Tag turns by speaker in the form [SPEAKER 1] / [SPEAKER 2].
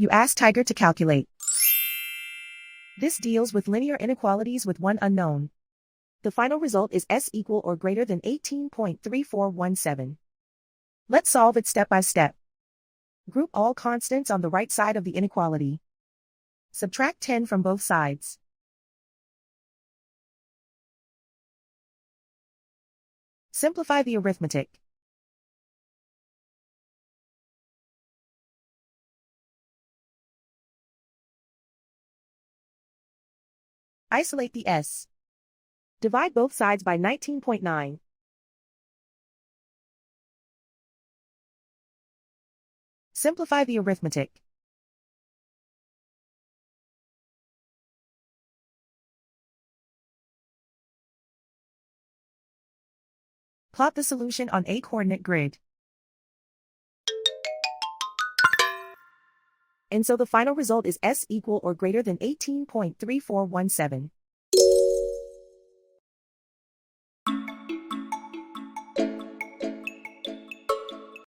[SPEAKER 1] You ask Tiger to calculate. This deals with linear inequalities with one unknown. The final result is s equal or greater than 18.3417. Let's solve it step by step. Group all constants on the right side of the inequality. Subtract 10 from both sides. Simplify the arithmetic. Isolate the s. Divide both sides by 19.9. Simplify the arithmetic. Plot the solution on a coordinate grid. And so the final result is s equal or greater than 18.3417.